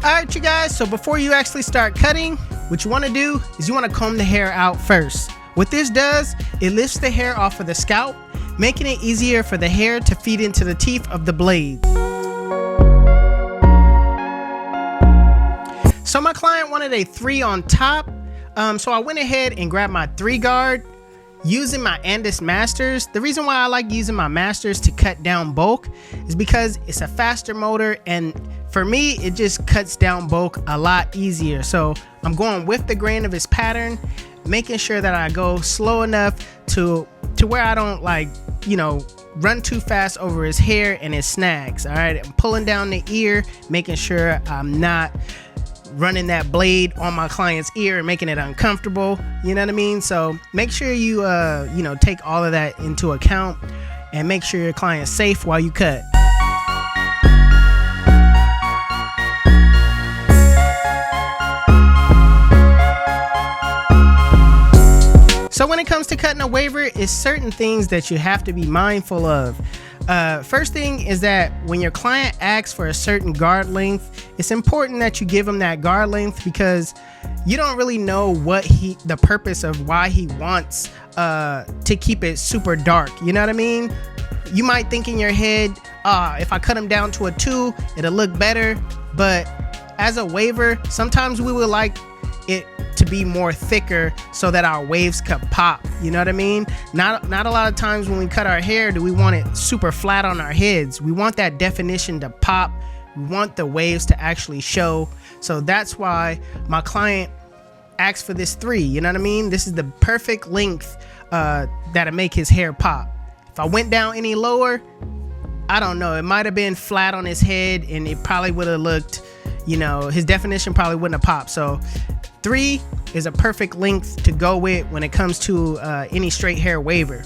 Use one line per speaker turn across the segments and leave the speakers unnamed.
Alright you guys, so before you actually start cutting, what you want to do is you want to comb the hair out first. What this does, it lifts the hair off of the scalp, making it easier for the hair to feed into the teeth of the blade. So my client wanted a 3 on top, so I went ahead and grabbed my 3 guard using my Andis Masters. The reason why I like using my Masters to cut down bulk is because it's a faster motor, and for me it just cuts down bulk a lot easier. So I'm going with the grain of his pattern, making sure that I go slow enough to where I don't, like, you know, run too fast over his hair and his snags. All right, I'm pulling down the ear, making sure I'm not running that blade on my client's ear and making it uncomfortable, you know what I mean? So make sure you you know, take all of that into account and make sure your client's safe while you cut. So when it comes to cutting a waver, it's certain things that you have to be mindful of. First thing is that when your client asks for a certain guard length, it's important that you give him that guard length, because you don't really know what the purpose of why he wants to keep it super dark. You know what I mean? You might think in your head, if I cut him down to a 2, it'll look better. But as a waver, sometimes we would like it to be more thicker so that our waves could pop. You know what I mean? Not a lot of times when we cut our hair do we want it super flat on our heads. We want that definition to pop. We want the waves to actually show. So that's why my asked for this 3. You know what I mean? This is the perfect length that'll make his hair pop. If I went down any lower, I don't know, it might have been flat on his head and it probably would have looked, you know, his definition probably wouldn't have popped. So 3 is a perfect length to go with when it comes to any straight hair waver.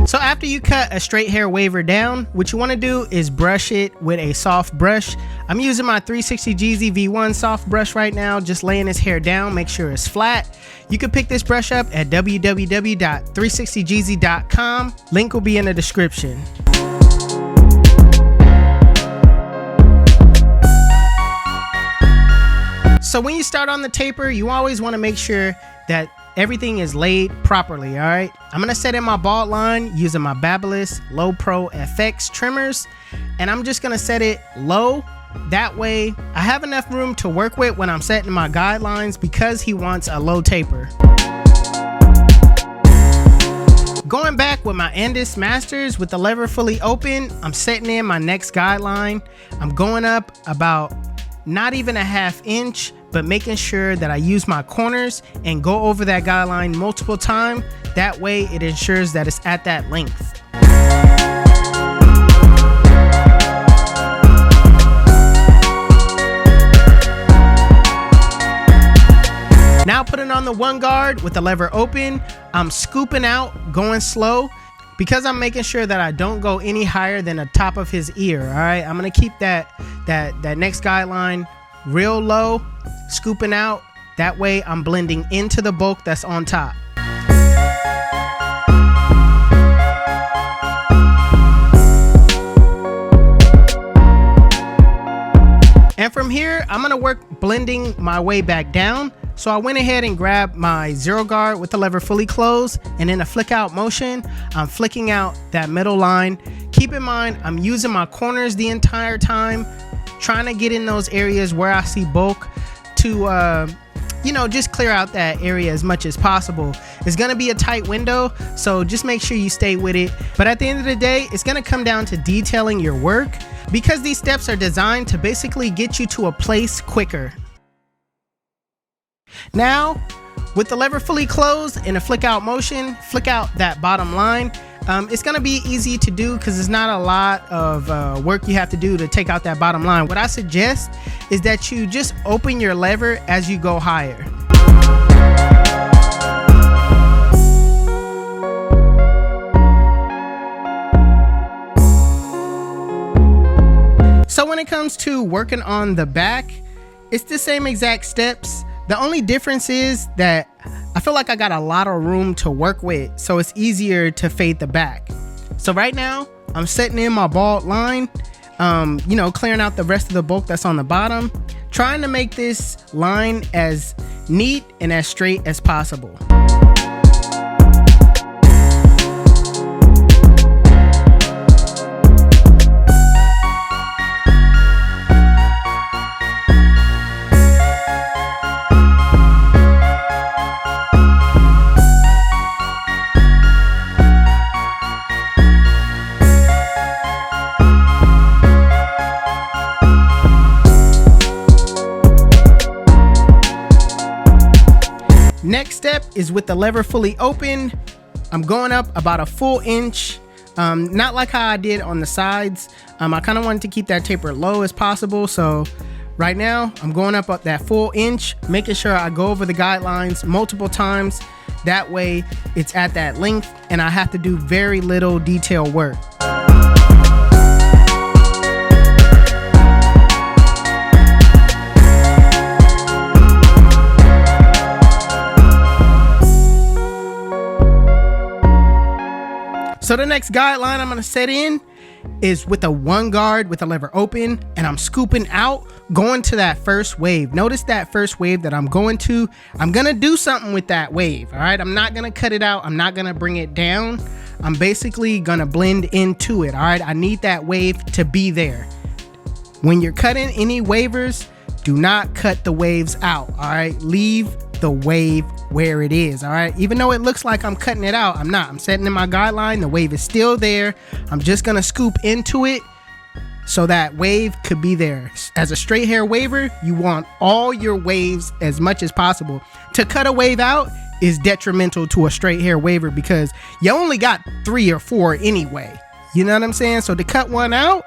So after you cut a straight hair waver down, what you want to do is brush it with a soft brush. I'm using my 360 GZ V1 soft brush right now, just laying his hair down, make sure it's flat. You can pick this brush up at www.360gz.com. Link will be in the description. So when you start on the taper, you always want to make sure that everything is laid properly. All right, I'm gonna set in my bald line using my Babyliss Low Pro FX trimmers, and I'm just gonna set it low. That way I have enough room to work with when I'm setting my guidelines, because he wants a low taper. Going back with my Andis Masters with the lever fully open, I'm setting in my next guideline. I'm going up about not even a ½ inch, but making sure that I use my corners and go over that guideline multiple times. That way it ensures that it's at that length. Now putting on the 1 guard with the lever open, I'm scooping out, going slow, because I'm making sure that I don't go any higher than the top of his ear. All right, I'm gonna keep that next guideline real low, scooping out. That way I'm blending into the bulk that's on top. And from here, I'm gonna work blending my way back down. So I went ahead and grabbed my zero guard with the lever fully closed, and in a flick out motion, I'm flicking out that middle line. Keep in mind, I'm using my corners the entire time, trying to get in those areas where I see bulk to, just clear out that area as much as possible. It's gonna be a tight window, so just make sure you stay with it. But at the end of the day, it's gonna come down to detailing your work, because these steps are designed to basically get you to a place quicker. Now, with the lever fully closed in a flick out motion, flick out that bottom line. It's gonna be easy to do because there's not a lot of work you have to do to take out that bottom line. What I suggest is that you just open your lever as you go higher. So when it comes to working on the back, it's the same exact steps. The only difference is that I feel like I got a lot of room to work with, so it's easier to fade the back. So right now, I'm setting in my bald line, clearing out the rest of the bulk that's on the bottom, trying to make this line as neat and as straight as possible. Next step is with the lever fully open. I'm going up about a full inch, not like how I did on the sides. I kind of wanted to keep that taper low as possible. So right now I'm going up that full inch, making sure I go over the guidelines multiple times. That way it's at that length and I have to do very little detail work. So the next guideline I'm gonna set in is with a one guard with the lever open, and I'm scooping out, going to that first wave. Notice that first wave that I'm going to. I'm gonna do something with that wave, all right? I'm not gonna cut it out. I'm not gonna bring it down. I'm basically gonna blend into it, all right? I need that wave to be there. When you're cutting any wavers, do not cut the waves out, all right? Leave the wave where it is, all right? Even though it looks like I'm cutting it out, I'm not. I'm setting in my guideline. The wave is still there. I'm just gonna scoop into it so that wave could be there. As a straight hair waver, you want all your waves as much as possible. To cut a wave out is detrimental to a straight hair waver because you only got 3 or 4 anyway. You know what I'm saying? So to cut one out,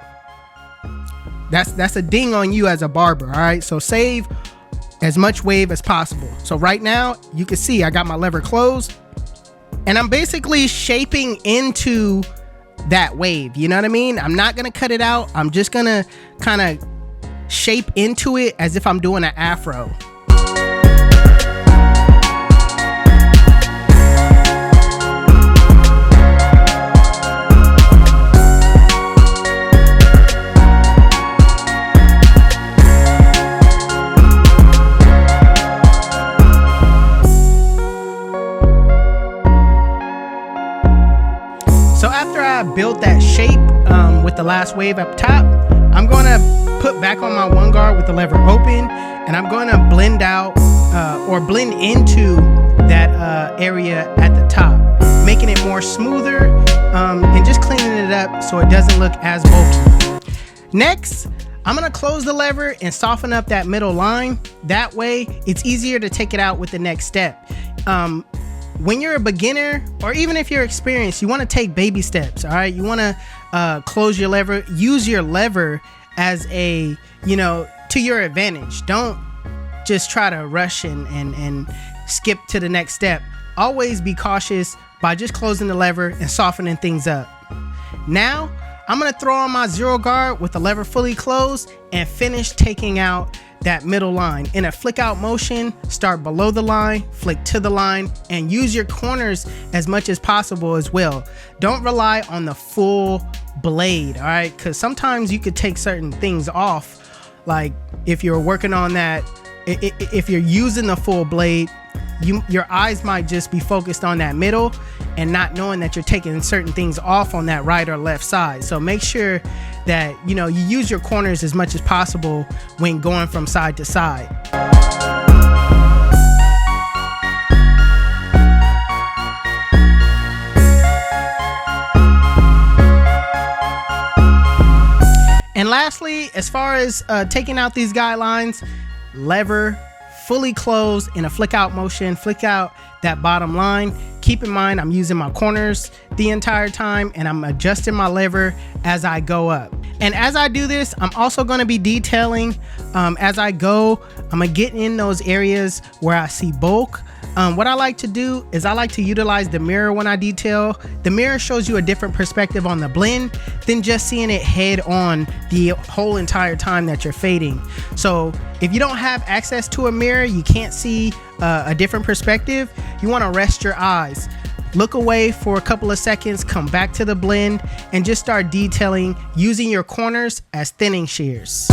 that's a ding on you as a barber, all right? So save as much wave as possible. So right now you can see I got my lever closed and I'm basically shaping into that wave. You know what I mean? I'm not gonna cut it out. I'm just gonna kind of shape into it as if I'm doing an afro. So after I built that shape with the last wave up top, I'm going to put back on my one guard with the lever open, and I'm going to blend out or blend into that area at the top, making it more smoother and just cleaning it up so it doesn't look as bulky. Next, I'm going to close the lever and soften up that middle line. That way it's easier to take it out with the next step. When you're a beginner, or even if you're experienced, you want to take baby steps, all right? You want to close your lever, use your lever as a, to your advantage. Don't just try to rush and skip to the next step. Always be cautious by just closing the lever and softening things up. Now, I'm going to throw on my zero guard with the lever fully closed and finish taking out that middle line. In a flick out motion, start below the line, flick to the line, and use your corners as much as possible as well. Don't rely on the full blade, all right? Because sometimes you could take certain things off Like if you're working on that, if you're using the full blade, your eyes might just be focused on that middle and not knowing that you're taking certain things off on that right or left side. So make sure that you use your corners as much as possible when going from side to side. And lastly, as far as taking out these guidelines, lever fully closed in a flick out motion, flick out that bottom line. Keep in mind, I'm using my corners the entire time and I'm adjusting my lever as I go up. And as I do this, I'm also going to be detailing as I go. I'm going to get in those areas where I see bulk. What I like to do is I like to utilize the mirror when I detail. The mirror shows you a different perspective on the blend than just seeing it head on the whole entire time that you're fading. So if you don't have access to a mirror, you can't see a different perspective, you want to rest your eyes. Look away for a couple of seconds, come back to the blend, and just start detailing using your corners as thinning shears.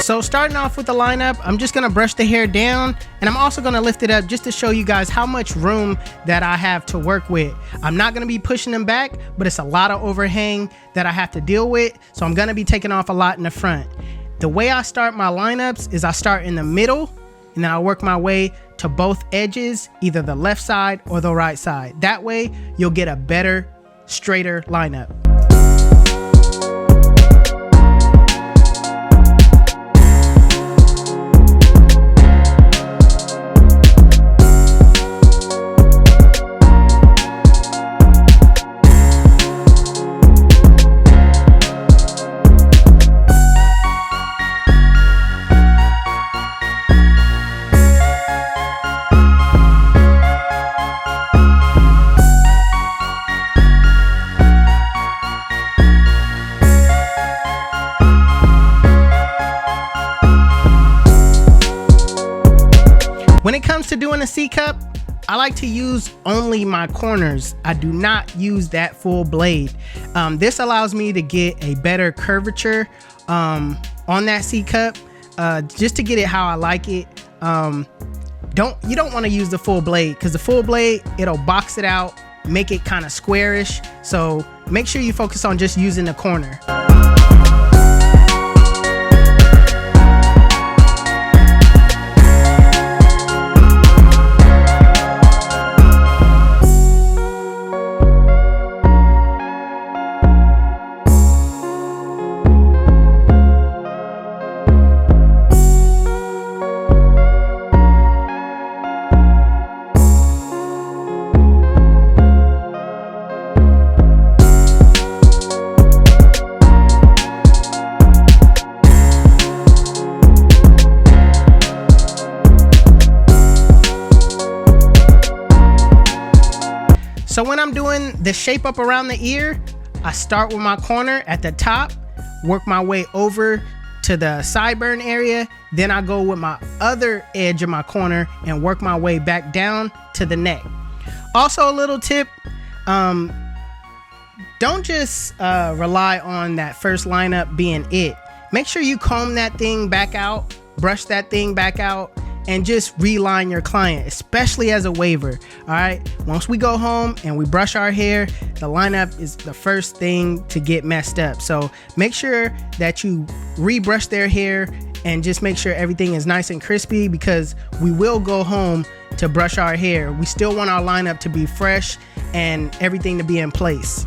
So starting off with the lineup, I'm just gonna brush the hair down, and I'm also gonna lift it up just to show you guys how much room that I have to work with. I'm not gonna be pushing them back, but it's a lot of overhang that I have to deal with, so I'm gonna be taking off a lot in the front. The way I start my lineups is I start in the middle, and then I work my way to both edges, either the left side or the right side. That way, you'll get a better, straighter lineup. When it comes to doing a C-cup, I like to use only my corners. I do not use that full blade. This allows me to get a better curvature on that C-cup, just to get it how I like it. You don't want to use the full blade, because the full blade, it'll box it out, make it kind of squarish. So make sure you focus on just using the corner. So when I'm doing the shape up around the ear, I start with my corner at the top, work my way over to the sideburn area, then I go with my other edge of my corner and work my way back down to the neck. Also, a little tip, don't just rely on that first lineup being it. Make sure you comb that thing back out, brush that thing back out, and just reline your client, especially as a waver. All right, once we go home and we brush our hair, the lineup is the first thing to get messed up. So make sure that you rebrush their hair and just make sure everything is nice and crispy, because we will go home to brush our hair. We still want our lineup to be fresh and everything to be in place.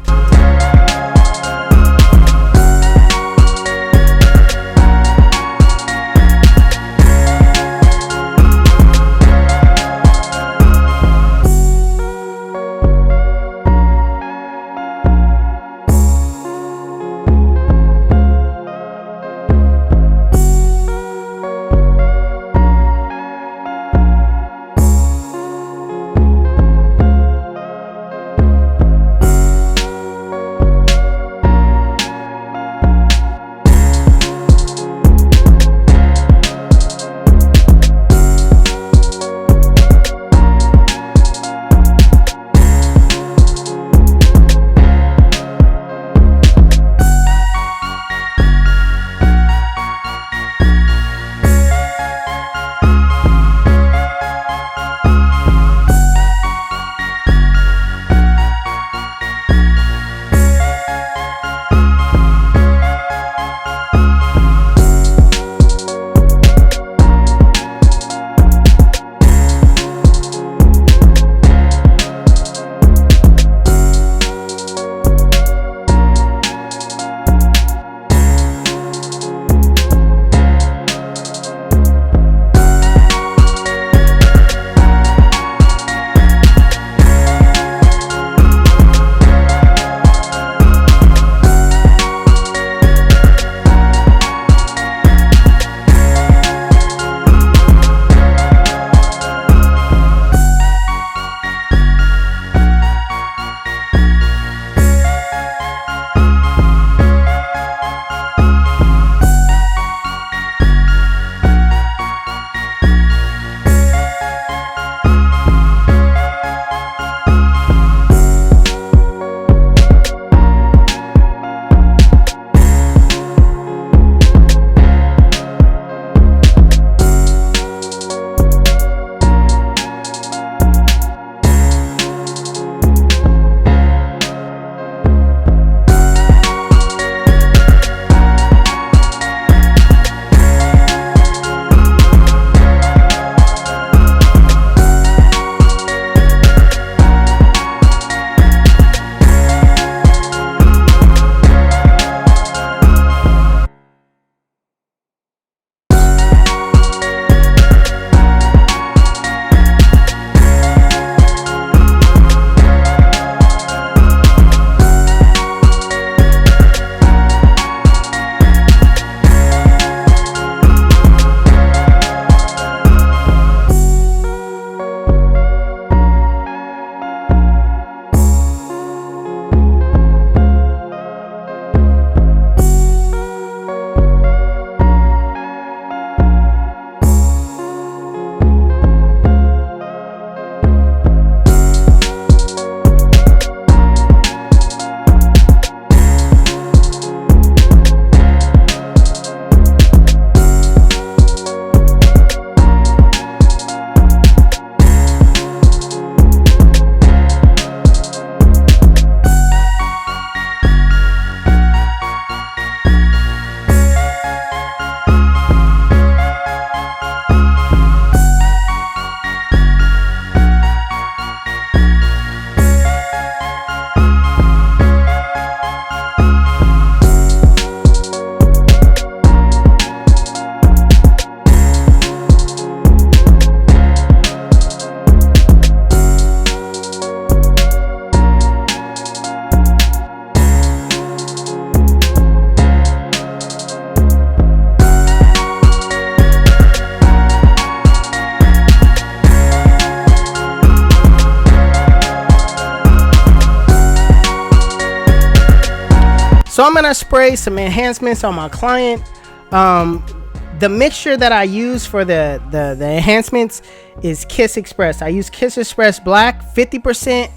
So I'm gonna spray some enhancements on my client. The mixture that I use for the enhancements is Kiss Express. I use Kiss Express Black, 50%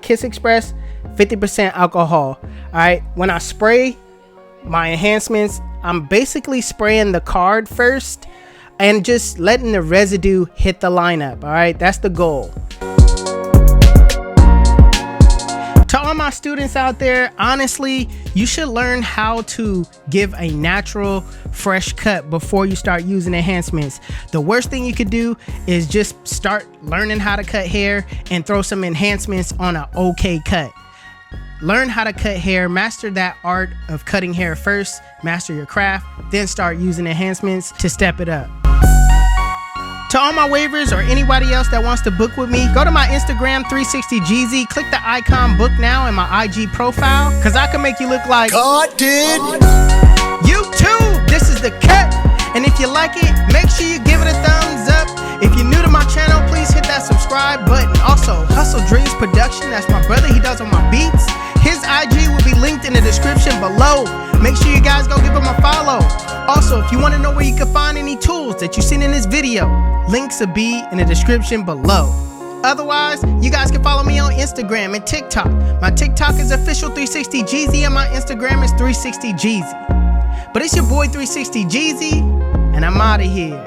Kiss Express, 50% alcohol. All right, when I spray my enhancements, I'm basically spraying the card first and just letting the residue hit the lineup. All right, that's the goal. To all my students out there, honestly, you should learn how to give a natural, fresh cut before you start using enhancements. The worst thing you could do is just start learning how to cut hair and throw some enhancements on an okay cut. Learn how to cut hair, master that art of cutting hair first, master your craft, then start using enhancements to step it up. To all my waivers or anybody else that wants to book with me, go to my Instagram 360Jeezy, click the icon book now in my IG profile, cause I can make you look like God did. YouTube, this is the cut. And if you like it, make sure you give it a thumbs up. If you're new to my channel, please hit that subscribe button. Also, Hustle Dreams Production, that's my brother, he does all my beats. His IG will be linked in the description below. Make sure you guys go give him a follow. Also, if you want to know where you can find any tools that you've seen in this video, links will be in the description below. Otherwise, you guys can follow me on Instagram and TikTok. My TikTok is official360Jeezy and my Instagram is 360Jeezy. But it's your boy 360Jeezy, and I'm out of here.